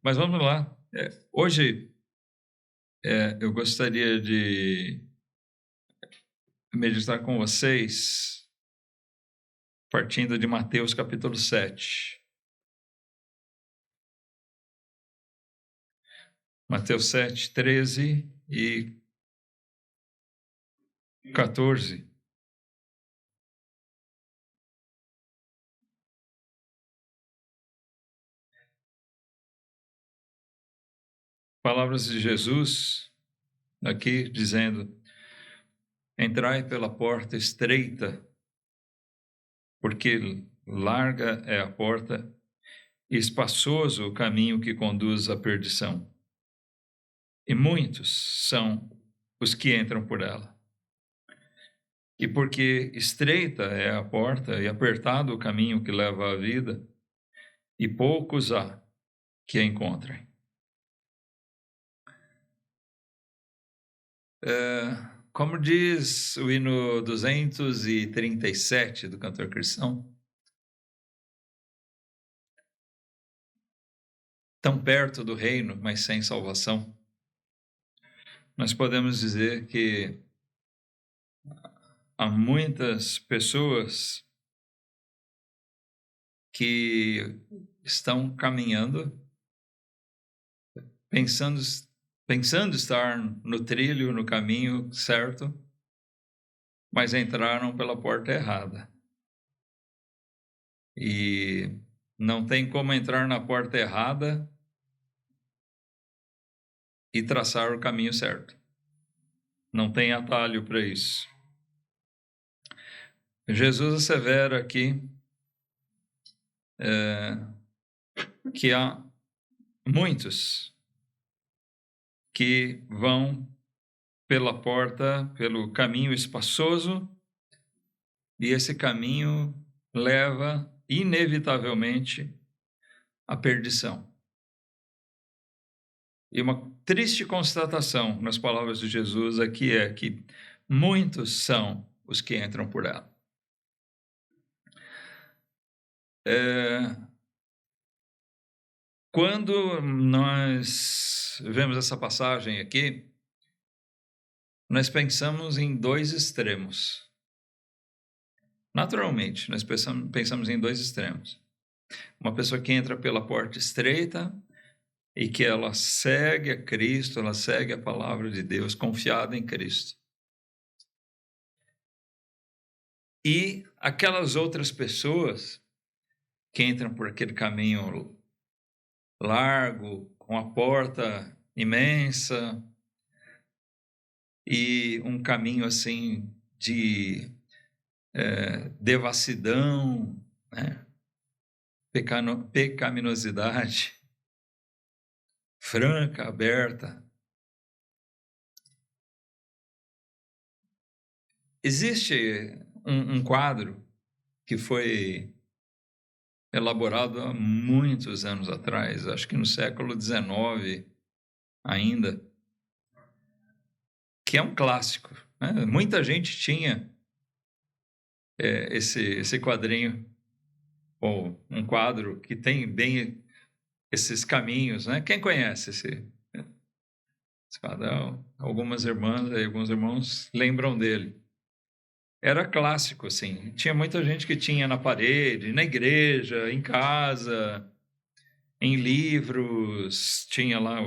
Mas vamos lá. Hoje eu gostaria de meditar com vocês, partindo de Mateus capítulo 7. Mateus 7, 13 e 14. Palavras de Jesus aqui dizendo: entrai pela porta estreita, porque larga é a porta e espaçoso o caminho que conduz à perdição. E muitos são os que entram por ela. E porque estreita é a porta e apertado o caminho que leva à vida, e poucos há que a encontrem. Como diz o hino 237 do cantor cristão, tão perto do reino, mas sem salvação. Nós podemos dizer que há muitas pessoas que estão caminhando, pensando estar no trilho, no caminho certo, mas entraram pela porta errada. E não tem como entrar na porta errada e traçar o caminho certo. Não tem atalho para isso. Jesus assevera aqui que há muitos que vão pela porta, pelo caminho espaçoso, e esse caminho leva inevitavelmente à perdição. E uma triste constatação nas palavras de Jesus aqui é que muitos são os que entram por ela. Quando nós vemos essa passagem aqui, nós pensamos em dois extremos. Naturalmente, nós pensamos em dois extremos. Uma pessoa que entra pela porta estreita e que ela segue a Cristo, ela segue a palavra de Deus, confiada em Cristo. E aquelas outras pessoas que entram por aquele caminho largo, com a porta imensa, e um caminho assim de devassidão, né? Pecaminosidade franca, aberta. Existe um quadro que foi elaborado há muitos anos atrás, acho que no século XIX ainda, que é um clássico, né? Muita gente tinha esse quadrinho, ou um quadro que tem bem esses caminhos, né? Quem conhece esse quadro? Algumas irmãs e alguns irmãos lembram dele. Era clássico, assim. Tinha muita gente que tinha na parede, na igreja, em casa, em livros, tinha lá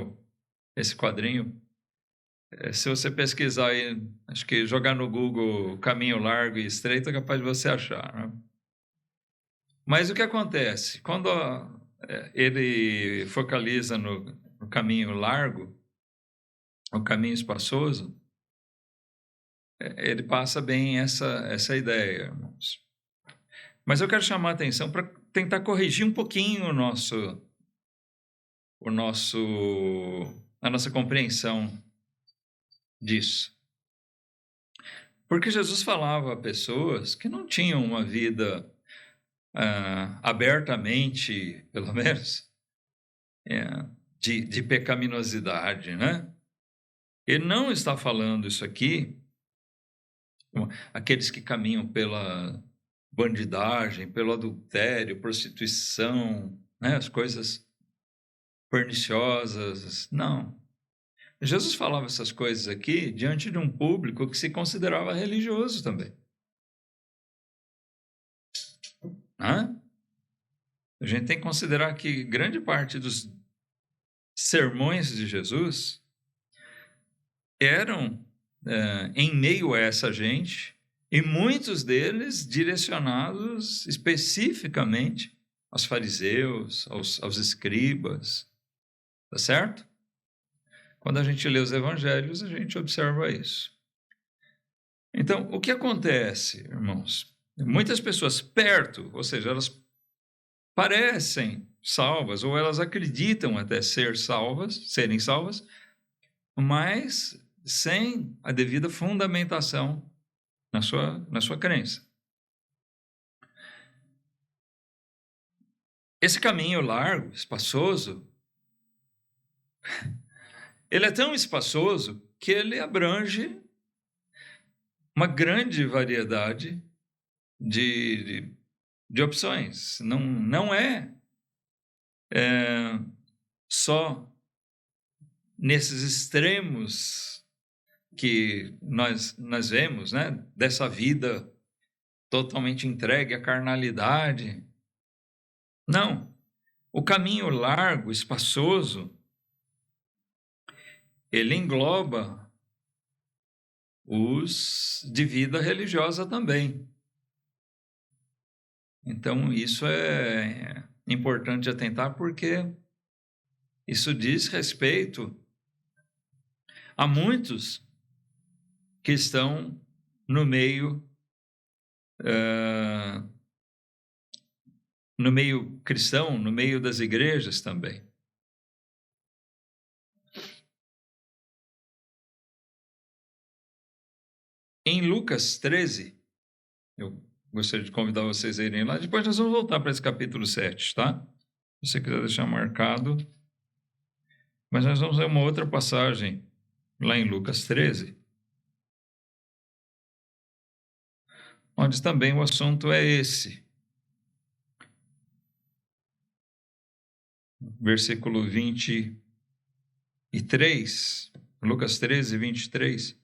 esse quadrinho. Se você pesquisar aí, acho que jogar no Google caminho largo e estreito, é capaz de você achar, né? Mas o que acontece? Quando ele focaliza no caminho largo, o caminho espaçoso, ele passa bem essa ideia, irmãos. Mas eu quero chamar a atenção para tentar corrigir um pouquinho a nossa compreensão disso. Porque Jesus falava a pessoas que não tinham uma vida abertamente, pelo menos, de pecaminosidade, né? Ele não está falando isso aqui, aqueles que caminham pela bandidagem, pelo adultério, prostituição, né? As coisas perniciosas. Não. Jesus falava essas coisas aqui diante de um público que se considerava religioso também. A gente tem que considerar que grande parte dos sermões de Jesus eram em meio a essa gente, e muitos deles direcionados especificamente aos fariseus, aos escribas, tá certo? Quando a gente lê os evangelhos, a gente observa isso. Então, o que acontece, irmãos? Muitas pessoas perto, ou seja, elas parecem salvas, ou elas acreditam até serem salvas, mas sem a devida fundamentação na sua crença. Esse caminho largo, espaçoso, ele é tão espaçoso que ele abrange uma grande variedade de opções. Não é só nesses extremos que nós vemos, né, dessa vida totalmente entregue à carnalidade. Não. O caminho largo, espaçoso, ele engloba os de vida religiosa também. Então, isso é importante atentar, porque isso diz respeito a muitos que estão no meio cristão, no meio das igrejas também. Em Lucas 13, eu gostaria de convidar vocês a irem lá. Depois nós vamos voltar para esse capítulo 7, tá? Se você quiser deixar marcado. Mas nós vamos ver uma outra passagem lá em Lucas 13, onde também o assunto é esse. Versículo 23, Lucas 13, 23.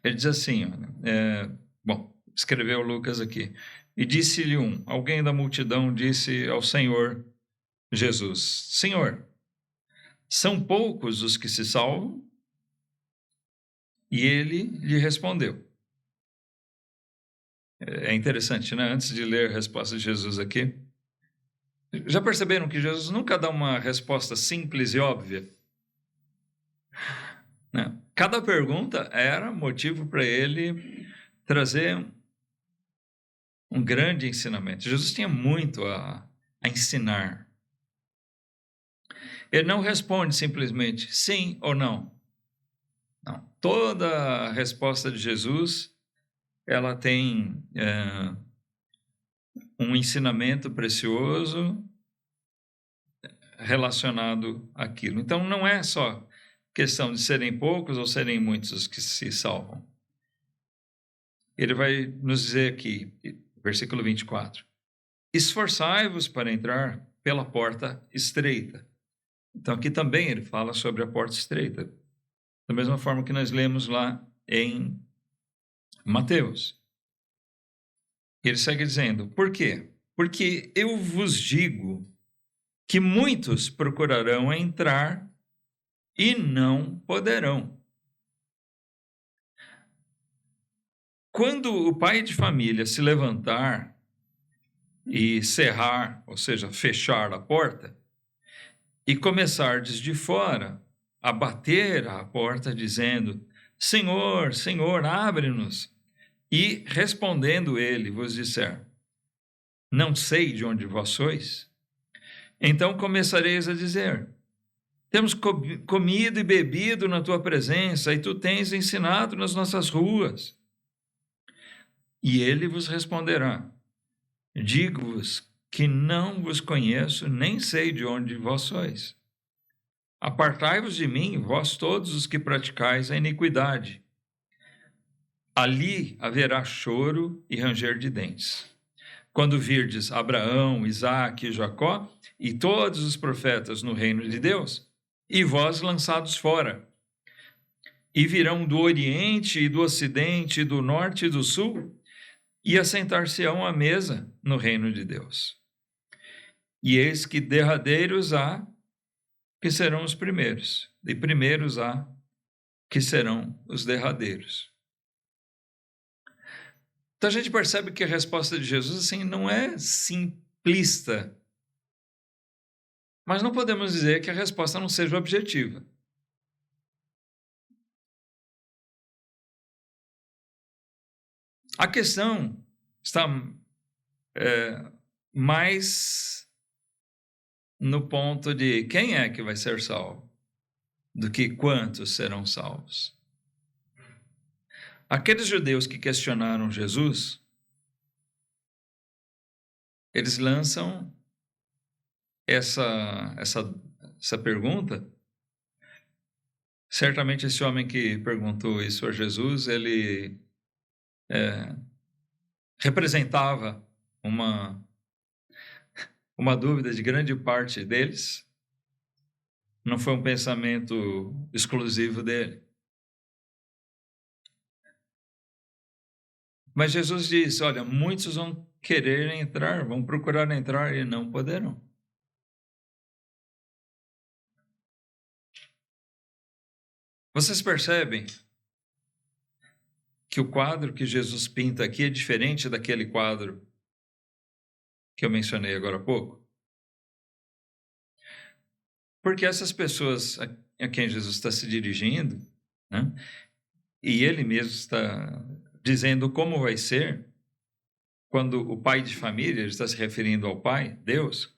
Ele diz assim, escreveu Lucas aqui. E disse-lhe alguém da multidão disse ao Senhor Jesus: Senhor, são poucos os que se salvam? E ele lhe respondeu. É interessante, né? Antes de ler a resposta de Jesus aqui, já perceberam que Jesus nunca dá uma resposta simples e óbvia? Né? Cada pergunta era motivo para ele trazer um grande ensinamento. Jesus tinha muito a ensinar. Ele não responde simplesmente sim ou não. Não. Toda a resposta de Jesus, ela tem um ensinamento precioso relacionado àquilo. Então, não é só questão de serem poucos ou serem muitos os que se salvam. Ele vai nos dizer aqui, versículo 24: esforçai-vos para entrar pela porta estreita. Então, aqui também ele fala sobre a porta estreita, da mesma forma que nós lemos lá em Mateus. Ele segue dizendo: por quê? Porque eu vos digo que muitos procurarão entrar e não poderão. Quando o pai de família se levantar e cerrar, ou seja, fechar a porta, e começar desde fora a bater à porta, dizendo: Senhor, Senhor, abre-nos. E respondendo ele vos disser: não sei de onde vós sois, então começareis a dizer: temos comido e bebido na tua presença, e tu tens ensinado nas nossas ruas. E ele vos responderá: digo-vos que não vos conheço, nem sei de onde vós sois. Apartai-vos de mim, vós todos os que praticais a iniquidade. Ali haverá choro e ranger de dentes. quando virdes Abraão, Isaque e Jacó e todos os profetas no reino de Deus, e vós lançados fora. E virão do Oriente e do Ocidente, e do Norte e do Sul, e assentar-se-ão à mesa no reino de Deus. E eis que derradeiros há que serão os primeiros, e primeiros há que serão os derradeiros. Então a gente percebe que a resposta de Jesus assim, não é simplista, mas não podemos dizer que a resposta não seja objetiva. A questão está mais no ponto de quem é que vai ser salvo, do que quantos serão salvos. Aqueles judeus que questionaram Jesus, eles lançam essa pergunta. Certamente esse homem que perguntou isso a Jesus, ele representava uma dúvida de grande parte deles. Não foi um pensamento exclusivo dele. Mas Jesus disse, olha, muitos vão querer entrar, vão procurar entrar e não poderão. Vocês percebem que o quadro que Jesus pinta aqui é diferente daquele quadro que eu mencionei agora há pouco? Porque essas pessoas a quem Jesus está se dirigindo, né, e ele mesmo está dizendo como vai ser, quando o pai de família, ele está se referindo ao Pai, Deus,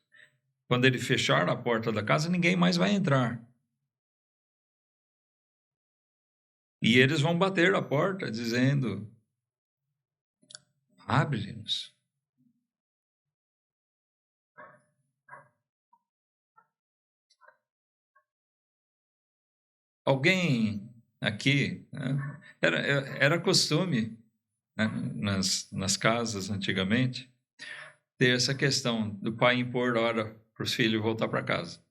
quando ele fechar a porta da casa, ninguém mais vai entrar. E eles vão bater a porta, dizendo, abre-nos. Alguém aqui, né, era costume, né, nas casas antigamente, ter essa questão do pai impor hora para os filhos voltar para casa.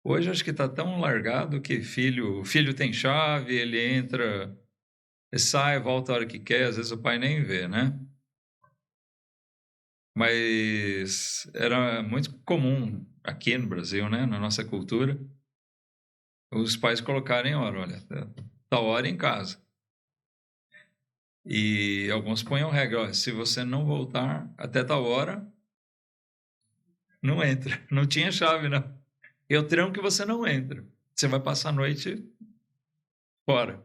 Hoje acho que está tão largado que o filho tem chave, ele entra, sai, volta a hora que quer, às vezes o pai nem vê, né? Mas era muito comum aqui no Brasil, né, na nossa cultura, os pais colocarem hora, olha, tá hora em casa. E alguns ponham regra, olha, se você não voltar até tal hora, não entra. Não tinha chave, não. Eu tranco que você não entra. Você vai passar a noite fora.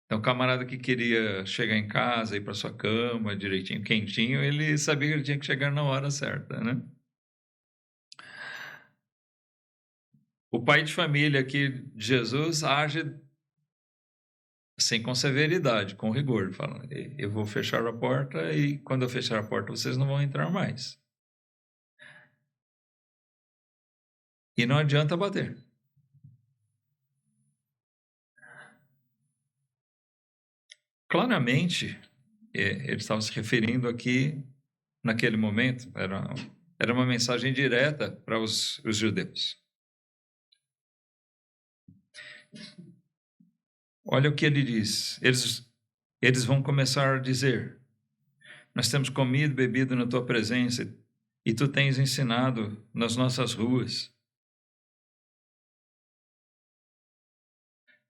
Então, o camarada que queria chegar em casa, ir para sua cama, direitinho, quentinho, ele sabia que ele tinha que chegar na hora certa, né? O pai de família aqui de Jesus age assim, com severidade, com rigor, falando, eu vou fechar a porta e quando eu fechar a porta vocês não vão entrar mais. E não adianta bater. Claramente, ele estava se referindo aqui, naquele momento, era uma mensagem direta para os judeus. Olha o que ele diz. Eles vão começar a dizer, nós temos comido e bebido na tua presença e tu tens ensinado nas nossas ruas.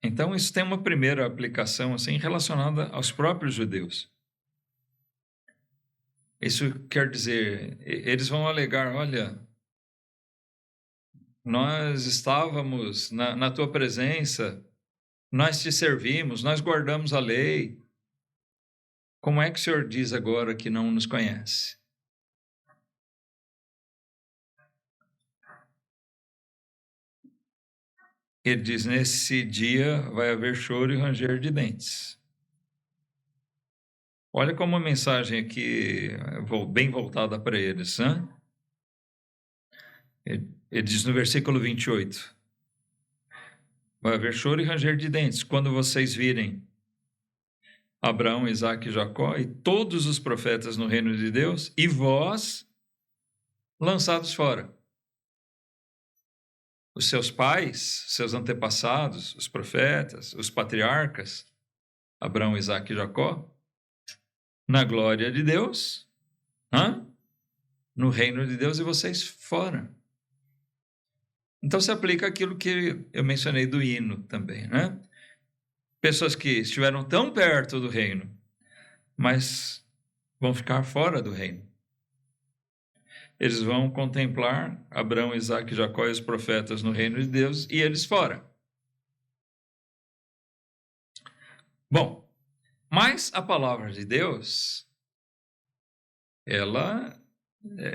Então, isso tem uma primeira aplicação assim, relacionada aos próprios judeus. Isso quer dizer, eles vão alegar, olha, nós estávamos na tua presença, nós te servimos, nós guardamos a lei. Como é que o Senhor diz agora que não nos conhece? Ele diz, nesse dia vai haver choro e ranger de dentes. Olha como a mensagem aqui, bem voltada para eles, né? Ele diz no versículo 28, vai haver choro e ranger de dentes quando vocês virem Abraão, Isaque e Jacó e todos os profetas no reino de Deus, e vós lançados fora. Os seus pais, seus antepassados, os profetas, os patriarcas, Abraão, Isaque e Jacó, na glória de Deus, no reino de Deus, e vocês fora. Então se aplica aquilo que eu mencionei do hino também, né? Pessoas que estiveram tão perto do reino, mas vão ficar fora do reino. Eles vão contemplar Abraão, Isaque, Jacó e os profetas no reino de Deus e eles fora. Bom, mas a palavra de Deus, ela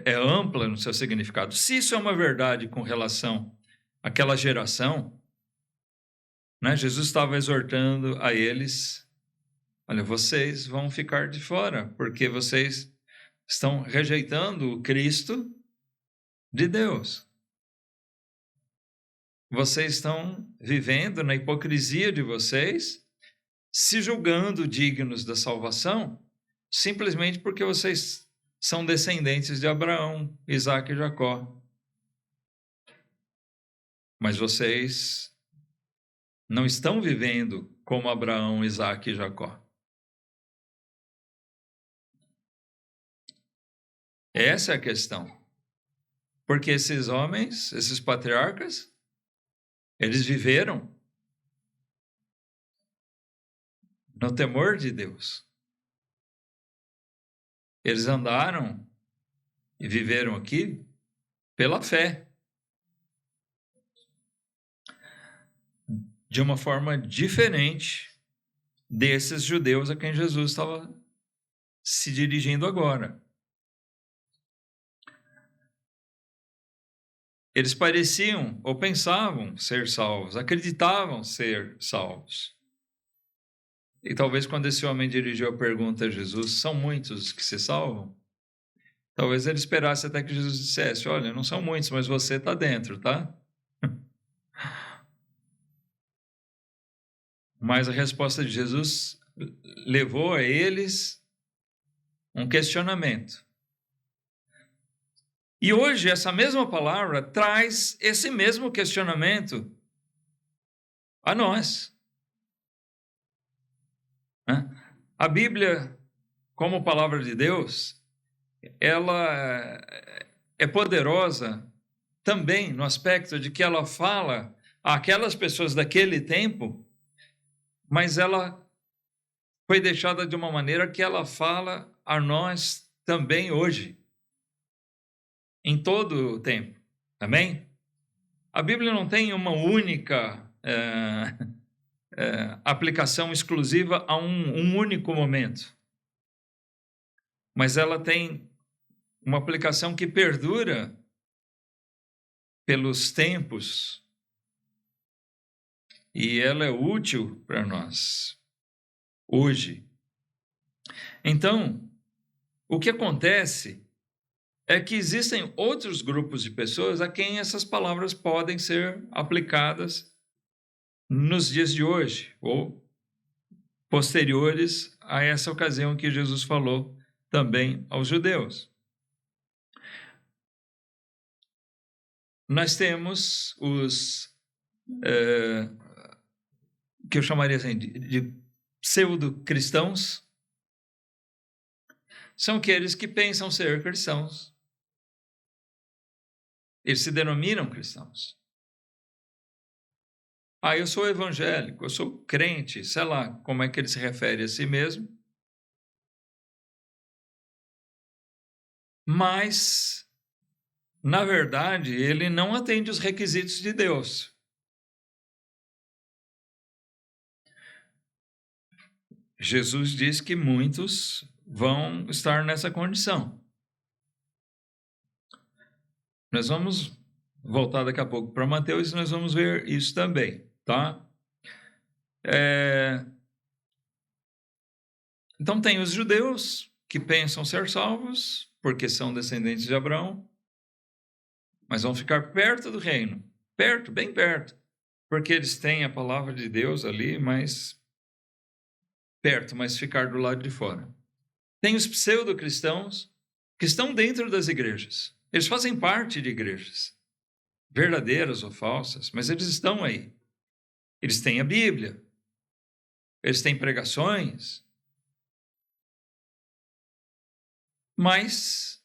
é ampla no seu significado. Se isso é uma verdade com relação àquela geração, né, Jesus estava exortando a eles, olha, vocês vão ficar de fora, porque vocês estão rejeitando o Cristo de Deus. Vocês estão vivendo na hipocrisia de vocês, se julgando dignos da salvação, simplesmente porque vocês são descendentes de Abraão, Isaque e Jacó. Mas vocês não estão vivendo como Abraão, Isaque e Jacó. Essa é a questão. Porque esses homens, esses patriarcas, eles viveram no temor de Deus. Eles andaram e viveram aqui pela fé. De uma forma diferente desses judeus a quem Jesus estava se dirigindo agora. Eles pareciam ou pensavam ser salvos, acreditavam ser salvos. E talvez quando esse homem dirigiu a pergunta a Jesus, são muitos que se salvam? Talvez ele esperasse até que Jesus dissesse, olha, não são muitos, mas você está dentro, tá? Mas a resposta de Jesus levou a eles um questionamento. E hoje essa mesma palavra traz esse mesmo questionamento a nós. A Bíblia, como palavra de Deus, ela é poderosa também no aspecto de que ela fala àquelas pessoas daquele tempo, mas ela foi deixada de uma maneira que ela fala a nós também hoje, em todo o tempo. Amém? A Bíblia não tem uma única aplicação exclusiva a um único momento, mas ela tem uma aplicação que perdura pelos tempos e ela é útil para nós hoje. Então, o que acontece é que existem outros grupos de pessoas a quem essas palavras podem ser aplicadas nos dias de hoje, ou posteriores a essa ocasião que Jesus falou também aos judeus. Nós temos os que eu chamaria assim, de pseudo-cristãos, são aqueles que pensam ser cristãos. Eles se denominam cristãos. Eu sou evangélico, eu sou crente, sei lá como é que ele se refere a si mesmo. Mas, na verdade, ele não atende os requisitos de Deus. Jesus diz que muitos vão estar nessa condição. Nós vamos voltar daqui a pouco para Mateus e nós vamos ver isso também, tá? Então tem os judeus que pensam ser salvos porque são descendentes de Abraão, mas vão ficar perto do reino, perto, bem perto, porque eles têm a palavra de Deus ali, mas perto, mas ficar do lado de fora. Tem os pseudo-cristãos que estão dentro das igrejas. Eles fazem parte de igrejas, verdadeiras ou falsas, mas eles estão aí. Eles têm a Bíblia, eles têm pregações, mas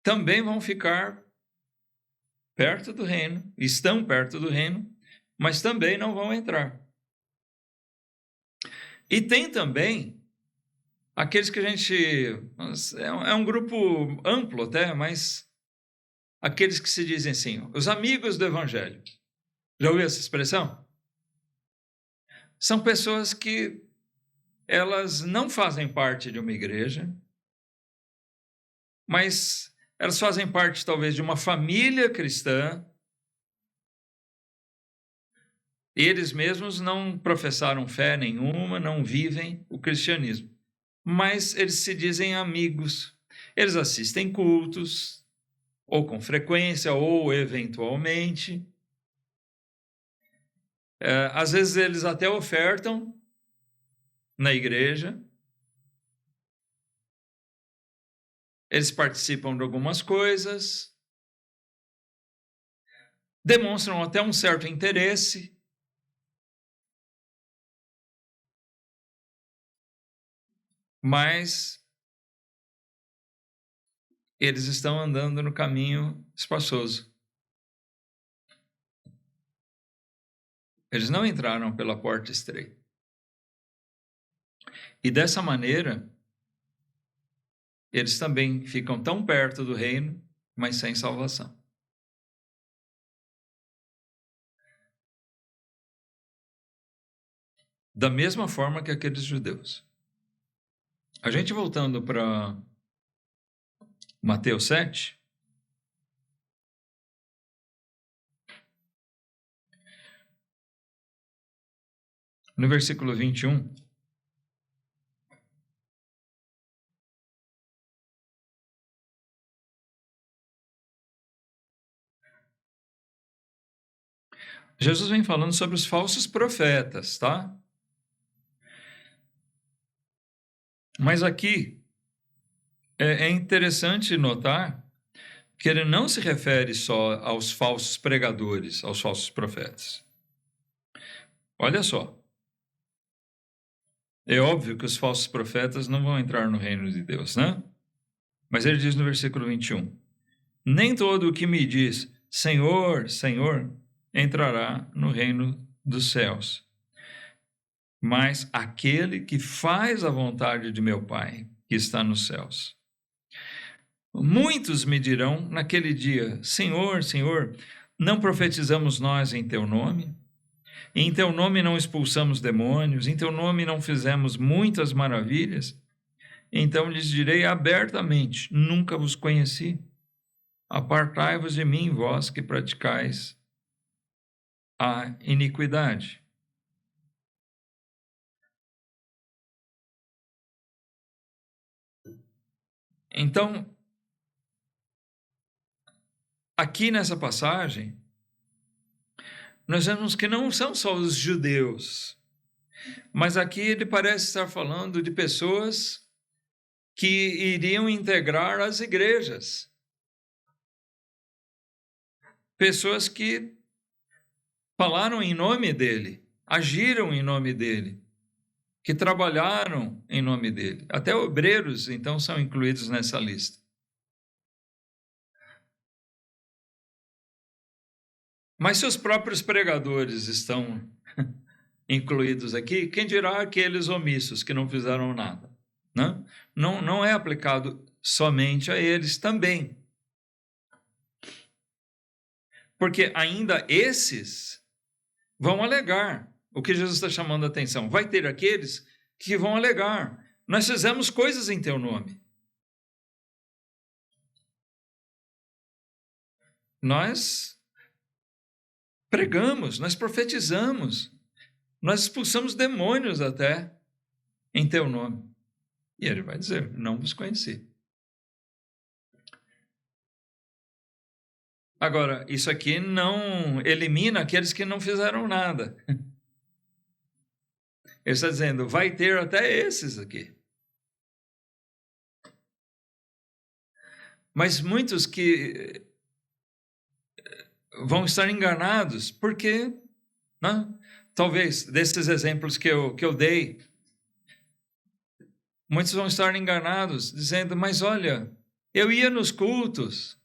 também vão ficar perto do reino, estão perto do reino, mas também não vão entrar. E tem também aqueles que a gente... É um grupo amplo até, mas aqueles que se dizem assim, os amigos do evangelho. Já ouviu essa expressão? São pessoas que elas não fazem parte de uma igreja, mas elas fazem parte talvez de uma família cristã. Eles mesmos não professaram fé nenhuma, não vivem o cristianismo, mas eles se dizem amigos. Eles assistem cultos, ou com frequência, ou eventualmente. Às vezes eles até ofertam na igreja. Eles participam de algumas coisas, demonstram até um certo interesse, mas eles estão andando no caminho espaçoso. Eles não entraram pela porta estreita. E dessa maneira, eles também ficam tão perto do reino, mas sem salvação. Da mesma forma que aqueles judeus. A gente voltando para Mateus 7, no versículo 21, Jesus vem falando sobre os falsos profetas, tá? Mas aqui é interessante notar que ele não se refere só aos falsos pregadores, aos falsos profetas. Olha só. É óbvio que os falsos profetas não vão entrar no reino de Deus, né? Mas ele diz no versículo 21, nem todo o que me diz, Senhor, Senhor, entrará no reino dos céus, mas aquele que faz a vontade de meu Pai, que está nos céus. Muitos me dirão naquele dia, Senhor, Senhor, não profetizamos nós em teu nome? Em teu nome não expulsamos demônios? Em teu nome não fizemos muitas maravilhas? Então lhes direi abertamente, nunca vos conheci. Apartai-vos de mim, vós que praticais a iniquidade. Então, aqui nessa passagem, nós vemos que não são só os judeus, mas aqui ele parece estar falando de pessoas que iriam integrar as igrejas. Pessoas que falaram em nome dele, agiram em nome dele, que trabalharam em nome dele. Até obreiros, então, são incluídos nessa lista. Mas se os próprios pregadores estão incluídos aqui, quem dirá aqueles omissos que não fizeram nada? Né? Não é aplicado somente a eles também. Porque ainda esses vão alegar o que Jesus está chamando a atenção. Vai ter aqueles que vão alegar. Nós fizemos coisas em teu nome. Nós pregamos, nós profetizamos, nós expulsamos demônios até em teu nome. E ele vai dizer, não vos conheci. Agora, isso aqui não elimina aqueles que não fizeram nada. Ele está dizendo, vai ter até esses aqui. Mas muitos que vão estar enganados, porque, né? Talvez, desses exemplos que eu dei, muitos vão estar enganados, dizendo, mas olha, eu ia nos cultos,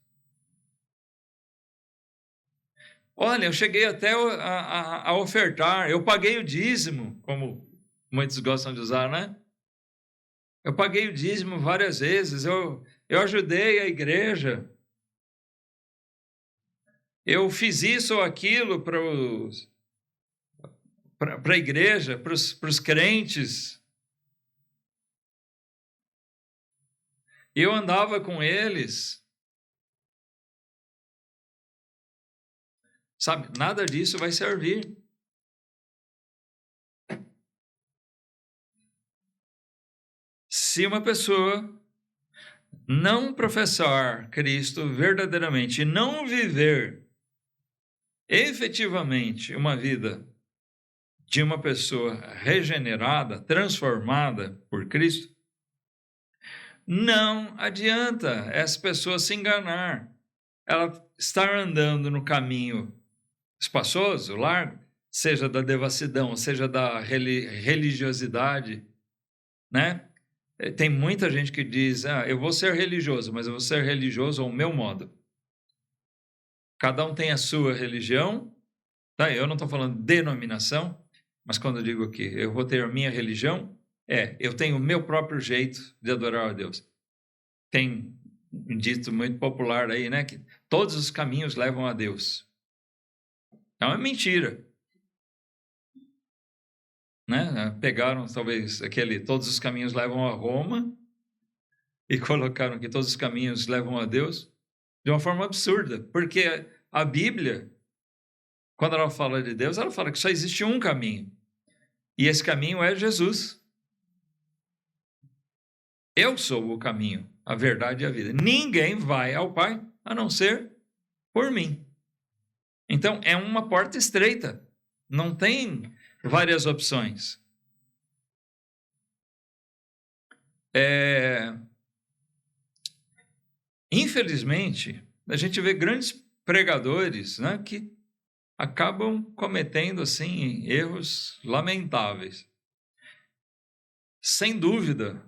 olha, eu cheguei até a ofertar, eu paguei o dízimo, como muitos gostam de usar, né? Eu paguei o dízimo várias vezes, eu ajudei a igreja, eu fiz isso ou aquilo para a igreja, para os crentes. Eu andava com eles. Sabe, nada disso vai servir. Se uma pessoa não professar Cristo verdadeiramente e não viver efetivamente uma vida de uma pessoa regenerada, transformada por Cristo, não adianta essa pessoa se enganar. Ela estar andando no caminho espaçoso, largo, seja da devassidão, seja da religiosidade, né? Tem muita gente que diz, eu vou ser religioso, mas eu vou ser religioso ao meu modo. Cada um tem a sua religião, tá? Eu não estou falando denominação, mas quando eu digo que eu vou ter a minha religião, eu tenho o meu próprio jeito de adorar a Deus. Tem um dito muito popular aí, né? Que todos os caminhos levam a Deus. É uma mentira. Né? Pegaram, talvez, todos os caminhos levam a Roma e colocaram que todos os caminhos levam a Deus de uma forma absurda, porque a Bíblia, quando ela fala de Deus, ela fala que só existe um caminho, e esse caminho é Jesus. Eu sou o caminho, a verdade e a vida. Ninguém vai ao Pai a não ser por mim. Então, é uma porta estreita, não tem várias opções. Infelizmente, a gente vê grandes pregadores, né, que acabam cometendo assim erros lamentáveis. Sem dúvida,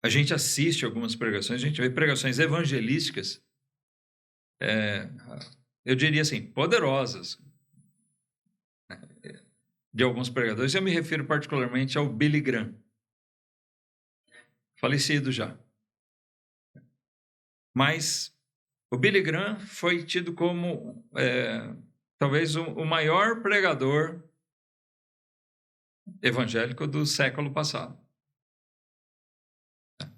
a gente assiste algumas pregações, a gente vê pregações evangelísticas, eu diria assim, poderosas, né, de alguns pregadores. Eu me refiro particularmente ao Billy Graham, falecido já. Mas o Billy Graham foi tido como talvez o maior pregador evangélico do século passado.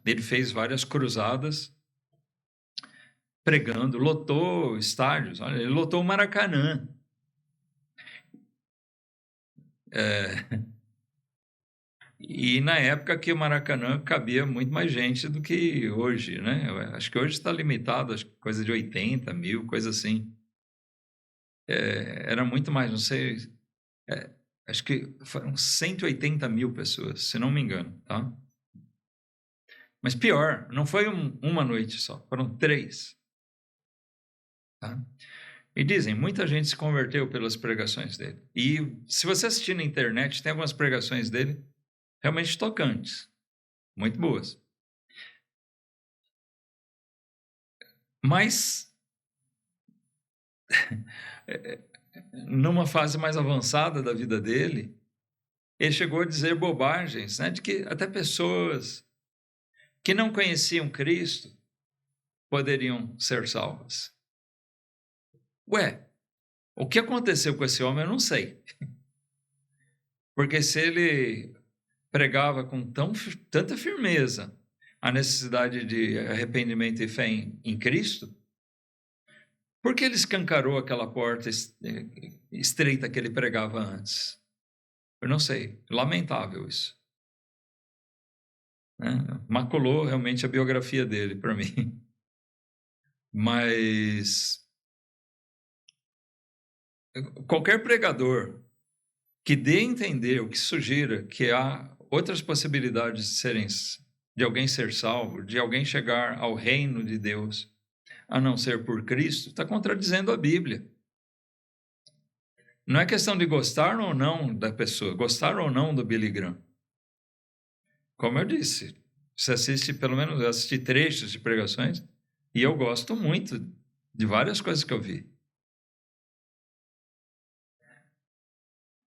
Ele fez várias cruzadas, pregando, lotou estádios. Olha, ele lotou o Maracanã. E na época que o Maracanã cabia muito mais gente do que hoje, né? Acho que hoje está limitado, acho que coisa de 80 mil, coisa assim. Era muito mais, não sei, acho que foram 180 mil pessoas, se não me engano, tá? Mas pior, não foi uma noite só, foram 3. Tá? E dizem, muita gente se converteu pelas pregações dele. E se você assistir na internet, tem algumas pregações dele realmente tocantes, muito boas. Mas, numa fase mais avançada da vida dele, ele chegou a dizer bobagens, né, de que até pessoas que não conheciam Cristo poderiam ser salvas. Ué, o que aconteceu com esse homem eu não sei. Porque se ele pregava com tanta firmeza a necessidade de arrependimento e fé em Cristo, por que ele escancarou aquela porta estreita que ele pregava antes? Eu não sei, lamentável isso. Maculou realmente a biografia dele para mim. Mas qualquer pregador que dê a entender, ou que sugira que há outras possibilidades de alguém ser salvo, de alguém chegar ao reino de Deus, a não ser por Cristo, está contradizendo a Bíblia. Não é questão de gostar ou não da pessoa, gostar ou não do Billy Graham. Como eu disse, você assiste, pelo menos eu assisti trechos de pregações, e eu gosto muito de várias coisas que eu vi.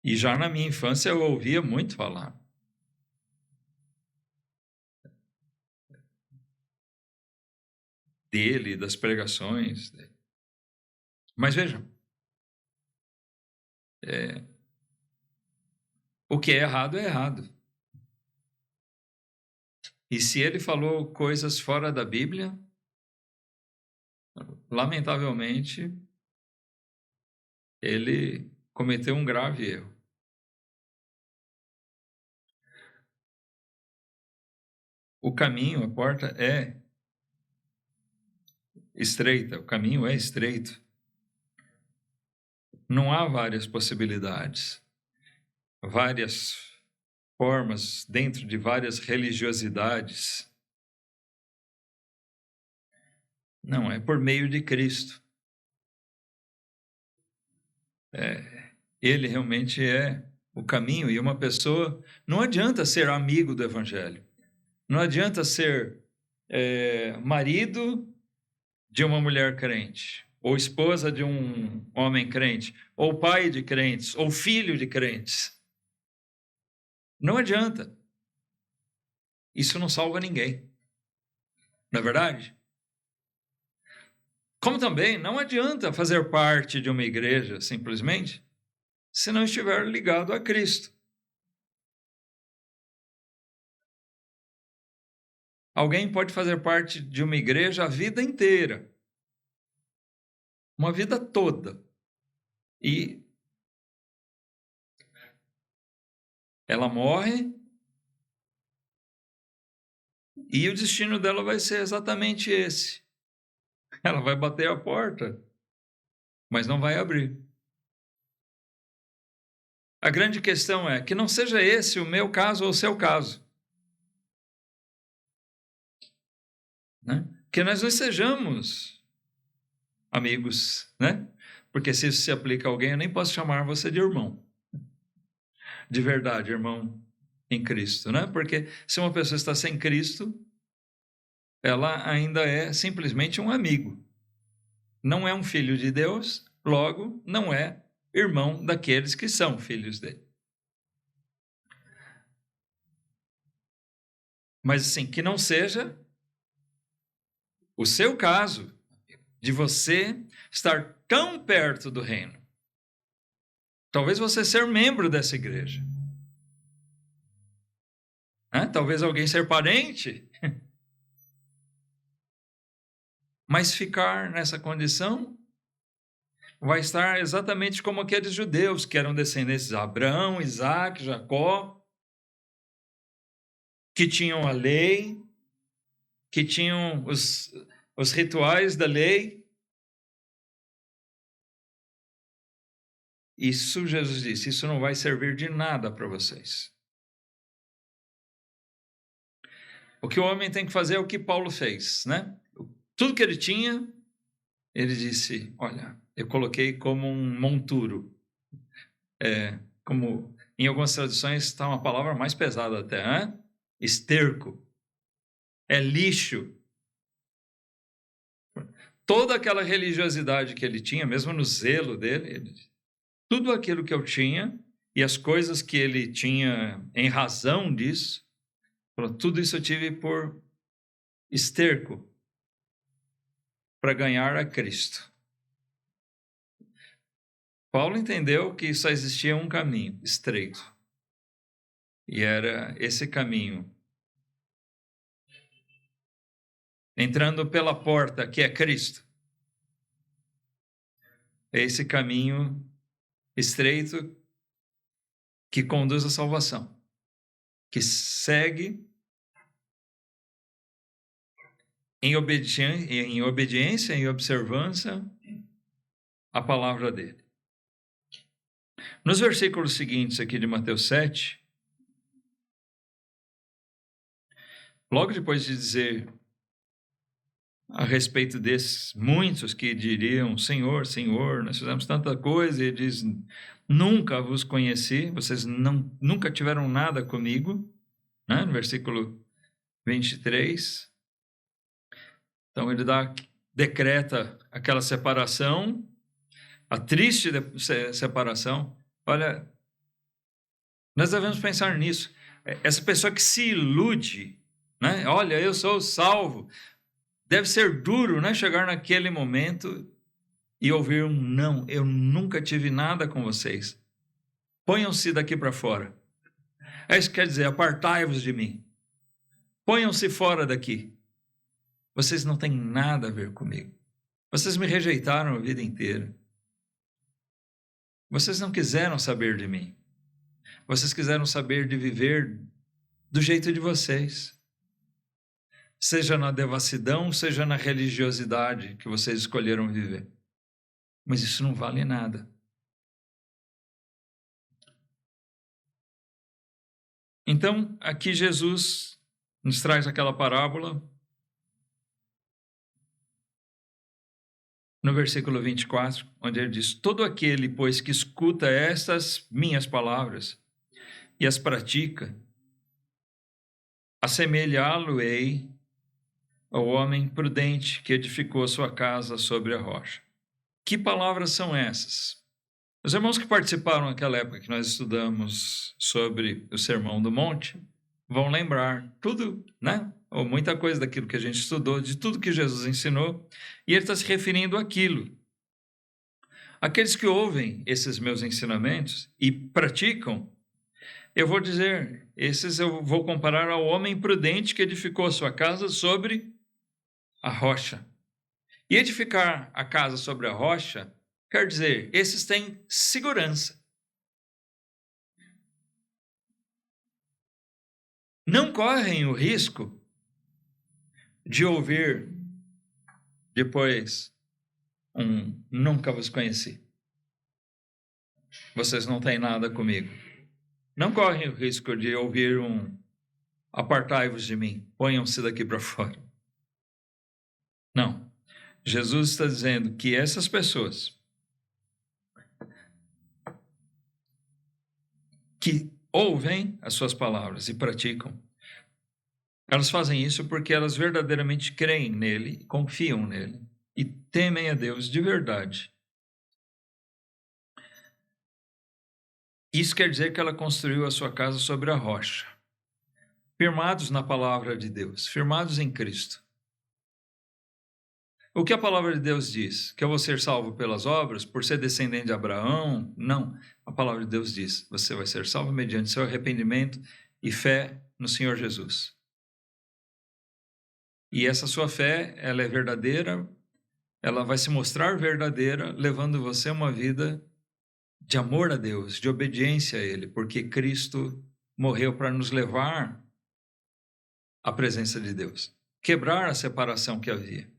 E já na minha infância eu ouvia muito falar. Dele, das pregações dele. Mas vejam, o que é errado é errado. E se ele falou coisas fora da Bíblia, lamentavelmente, ele cometeu um grave erro. O caminho, a porta é estreita, o caminho é estreito. Não há várias possibilidades, várias formas dentro de várias religiosidades. Não, é por meio de Cristo. Ele realmente é o caminho, e uma pessoa... Não adianta ser amigo do Evangelho. Não adianta ser marido de uma mulher crente, ou esposa de um homem crente, ou pai de crentes, ou filho de crentes. Não adianta. Isso não salva ninguém. Não é verdade? Como também não adianta fazer parte de uma igreja, simplesmente, se não estiver ligado a Cristo. Alguém pode fazer parte de uma igreja a vida inteira, uma vida toda, e ela morre, e o destino dela vai ser exatamente esse. Ela vai bater a porta, mas não vai abrir. A grande questão é que não seja esse o meu caso ou o seu caso. Né? Que nós não sejamos amigos, né? Porque se isso se aplica a alguém, eu nem posso chamar você de irmão. De verdade, irmão em Cristo, né? Porque se uma pessoa está sem Cristo, ela ainda é simplesmente um amigo. Não é um filho de Deus, logo não é irmão daqueles que são filhos dele. Mas assim, que não seja o seu caso de você estar tão perto do reino. Talvez você ser membro dessa igreja. Talvez alguém ser parente. Mas ficar nessa condição vai estar exatamente como aqueles judeus que eram descendentes de Abraão, Isaac, Jacó, que tinham a lei, que tinham os rituais da lei. Isso, Jesus disse, isso não vai servir de nada para vocês. O que o homem tem que fazer é o que Paulo fez, né? Tudo que ele tinha, ele disse, olha, eu coloquei como um monturo. Como em algumas traduções está uma palavra mais pesada até, né? Esterco. É lixo. Toda aquela religiosidade que ele tinha, mesmo no zelo dele, tudo aquilo que eu tinha e as coisas que ele tinha em razão disso, tudo isso eu tive por esterco para ganhar a Cristo. Paulo entendeu que só existia um caminho estreito, e era esse caminho. Entrando pela porta, que é Cristo. É esse caminho estreito que conduz à salvação, que segue em obediência, em observância à palavra dele. Nos versículos seguintes aqui de Mateus 7, logo depois de dizer a respeito desses muitos que diriam: Senhor, Senhor, nós fizemos tanta coisa, e ele diz: nunca vos conheci, vocês nunca tiveram nada comigo, né? No versículo 23. Então ele decreta aquela separação, a triste separação. Olha, nós devemos pensar nisso. Essa pessoa que se ilude, né? Olha, eu sou salvo. Deve ser duro, né? Chegar naquele momento e ouvir um não. Eu nunca tive nada com vocês. Ponham-se daqui para fora. Isso quer dizer, apartai-vos de mim. Ponham-se fora daqui. Vocês não têm nada a ver comigo. Vocês me rejeitaram a vida inteira. Vocês não quiseram saber de mim. Vocês quiseram saber de viver do jeito de vocês. Seja na devassidão, seja na religiosidade que vocês escolheram viver. Mas isso não vale nada. Então, aqui Jesus nos traz aquela parábola. No versículo 24, onde ele diz: todo aquele, pois, que escuta estas minhas palavras e as pratica, assemelhá-lo-ei ao homem prudente que edificou sua casa sobre a rocha. Que palavras são essas? Os irmãos que participaram naquela época que nós estudamos sobre o Sermão do Monte vão lembrar tudo, né? Ou muita coisa daquilo que a gente estudou, de tudo que Jesus ensinou, e ele está se referindo àquilo. Aqueles que ouvem esses meus ensinamentos e praticam, eu vou dizer, esses eu vou comparar ao homem prudente que edificou a sua casa sobre a rocha. E edificar a casa sobre a rocha quer dizer, esses têm segurança. Não correm o risco de ouvir depois nunca vos conheci. Vocês não têm nada comigo. Não correm o risco de ouvir apartai-vos de mim, ponham-se daqui para fora. Não. Jesus está dizendo que essas pessoas que ouvem as suas palavras e praticam, elas fazem isso porque elas verdadeiramente creem nele, confiam nele e temem a Deus de verdade. Isso quer dizer que ela construiu a sua casa sobre a rocha, firmados na palavra de Deus, firmados em Cristo. O que a palavra de Deus diz? Que eu vou ser salvo pelas obras, por ser descendente de Abraão? Não. A palavra de Deus diz, você vai ser salvo mediante seu arrependimento e fé no Senhor Jesus. E essa sua fé, ela é verdadeira, ela vai se mostrar verdadeira, levando você a uma vida de amor a Deus, de obediência a Ele, porque Cristo morreu para nos levar à presença de Deus, quebrar a separação que havia.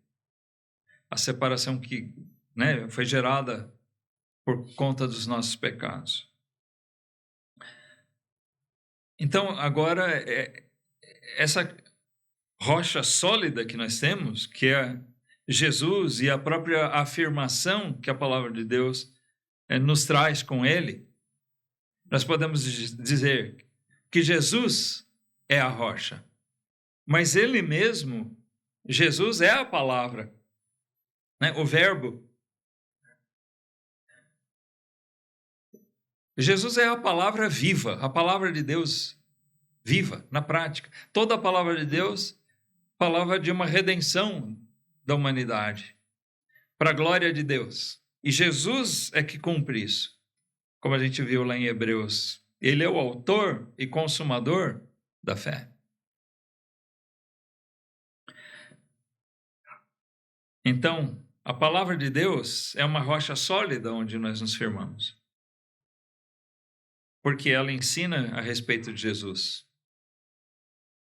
A separação que, né, foi gerada por conta dos nossos pecados. Então, agora, essa rocha sólida que nós temos, que é Jesus e a própria afirmação que a palavra de Deus nos traz com ele, nós podemos dizer que Jesus é a rocha, mas ele mesmo, Jesus é a palavra, né? O verbo. Jesus é a palavra viva, a palavra de Deus viva, na prática. Toda a palavra de Deus falava de uma redenção da humanidade, para a glória de Deus. E Jesus é que cumpre isso, como a gente viu lá em Hebreus. Ele é o autor e consumador da fé. Então, a palavra de Deus é uma rocha sólida onde nós nos firmamos, porque ela ensina a respeito de Jesus.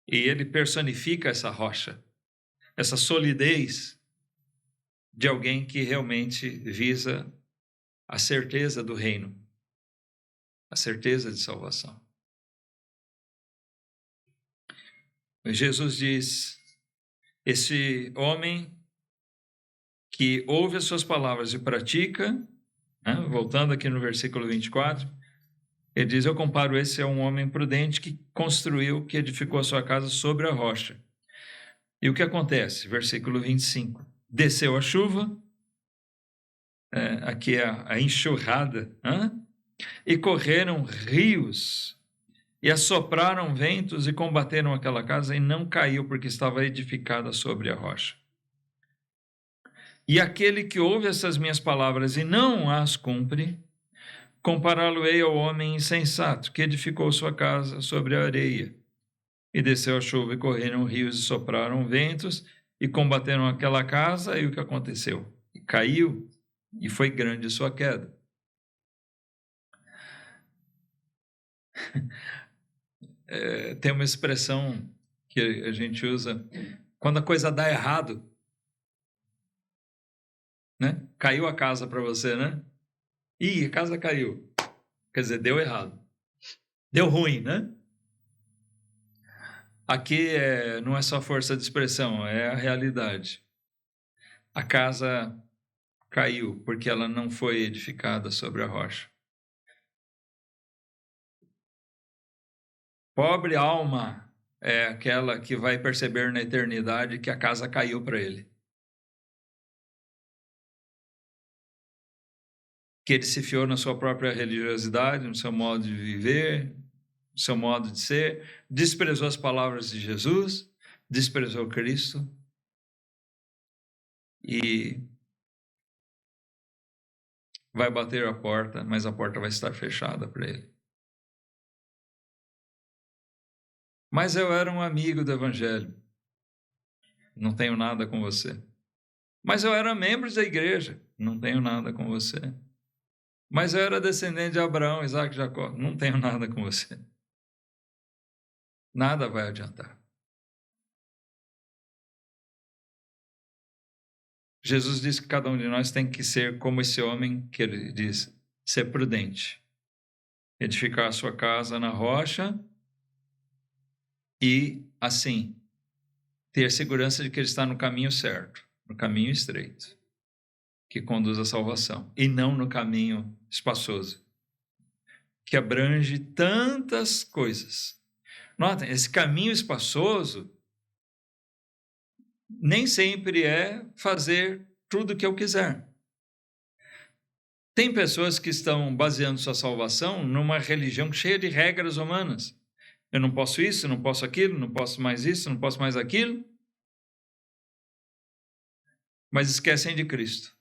E ele personifica essa rocha, essa solidez de alguém que realmente visa a certeza do reino, a certeza de salvação. Jesus diz: esse homem que ouve as suas palavras e pratica, né? Voltando aqui no versículo 24, ele diz: eu comparo esse a um homem prudente que construiu, que edificou a sua casa sobre a rocha. E o que acontece? Versículo 25. Desceu a chuva, aqui é a enxurrada, e correram rios, e assopraram ventos e combateram aquela casa, e não caiu, porque estava edificada sobre a rocha. E aquele que ouve essas minhas palavras e não as cumpre, compará-lo-ei ao homem insensato, que edificou sua casa sobre a areia. E desceu a chuva, e correram rios, e sopraram ventos, e combateram aquela casa, e o que aconteceu? E caiu, e foi grande sua queda. Tem uma expressão que a gente usa, quando a coisa dá errado, né? Caiu a casa para você, né? Ih, a casa caiu. Quer dizer, deu errado. Deu ruim, né? Aqui não é só força de expressão, é a realidade. A casa caiu porque ela não foi edificada sobre a rocha. Pobre alma é aquela que vai perceber na eternidade que a casa caiu para ele. Que ele se fiou na sua própria religiosidade, no seu modo de viver, no seu modo de ser, desprezou as palavras de Jesus, desprezou Cristo e vai bater a porta, mas a porta vai estar fechada para ele. Mas eu era um amigo do Evangelho. Não tenho nada com você. Mas eu era membro da igreja. Não tenho nada com você. Mas eu era descendente de Abraão, Isaac e Jacó. Não tenho nada com você. Nada vai adiantar. Jesus disse que cada um de nós tem que ser como esse homem que ele diz, ser prudente. Edificar a sua casa na rocha e, assim, ter segurança de que ele está no caminho certo, no caminho estreito, que conduz à salvação, e não no caminho espaçoso, que abrange tantas coisas. Notem, esse caminho espaçoso nem sempre é fazer tudo o que eu quiser. Tem pessoas que estão baseando sua salvação numa religião cheia de regras humanas. Eu não posso isso, não posso aquilo, não posso mais isso, não posso mais aquilo. Mas esquecem de Cristo.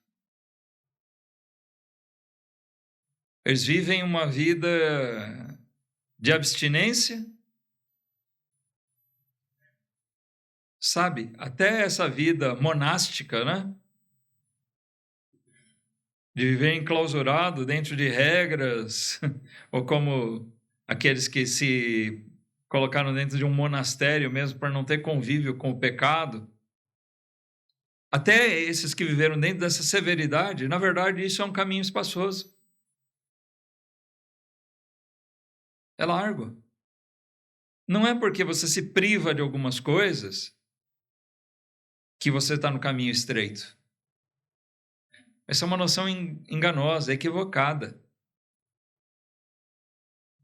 Eles vivem uma vida de abstinência. Sabe, até essa vida monástica, né? De viver enclausurado dentro de regras, ou como aqueles que se colocaram dentro de um monastério mesmo para não ter convívio com o pecado. Até esses que viveram dentro dessa severidade, na verdade, isso é um caminho espaçoso. É largo. Não é porque você se priva de algumas coisas que você está no caminho estreito. Essa é uma noção enganosa, equivocada.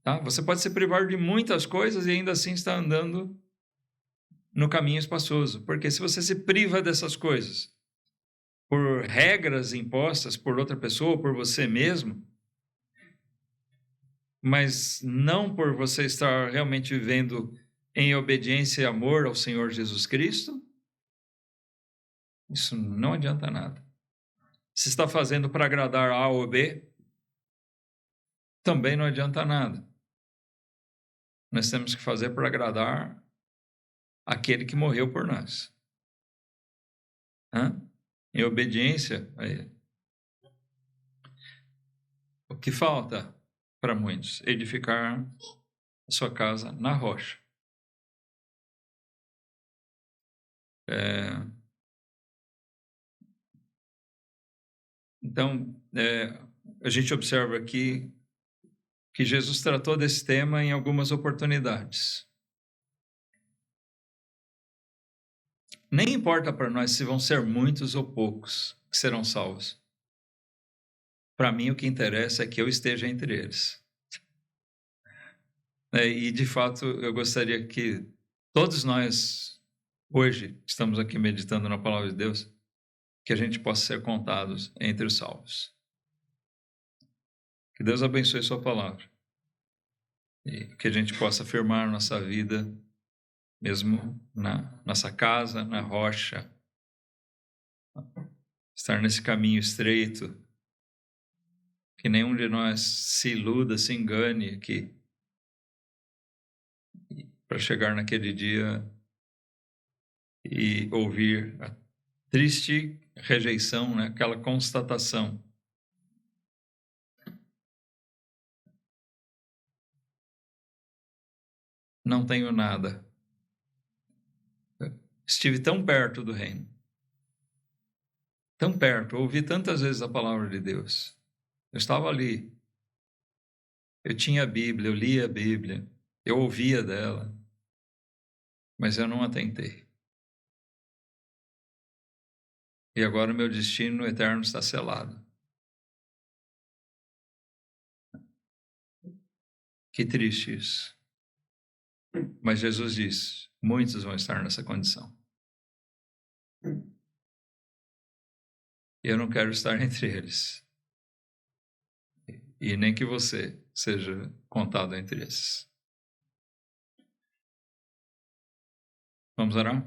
Tá? Você pode se privar de muitas coisas e ainda assim está andando no caminho espaçoso. Porque se você se priva dessas coisas por regras impostas por outra pessoa, por você mesmo, mas não por você estar realmente vivendo em obediência e amor ao Senhor Jesus Cristo, isso não adianta nada. Se está fazendo para agradar A ou B, também não adianta nada. Nós temos que fazer para agradar aquele que morreu por nós. Em obediência a ele. O que falta para muitos? Edificar a sua casa na rocha. Então, a gente observa aqui que Jesus tratou desse tema em algumas oportunidades. Nem importa para nós se vão ser muitos ou poucos que serão salvos. Para mim, o que interessa é que eu esteja entre eles. E, de fato, eu gostaria que todos nós, hoje, estamos aqui meditando na Palavra de Deus, que a gente possa ser contados entre os salvos. Que Deus abençoe sua palavra. E que a gente possa afirmar nossa vida, mesmo na nossa casa, na rocha, estar nesse caminho estreito, que nenhum de nós se iluda, se engane, que para chegar naquele dia e ouvir a triste rejeição, né? Aquela constatação. Não tenho nada. Estive tão perto do reino. Tão perto, ouvi tantas vezes a palavra de Deus. Eu estava ali. Eu tinha a Bíblia, eu lia a Bíblia, eu ouvia dela, mas eu não atentei. E agora o meu destino eterno está selado. Que triste isso. Mas Jesus diz, muitos vão estar nessa condição. Eu não quero estar entre eles. E nem que você seja contado entre esses. Vamos orar?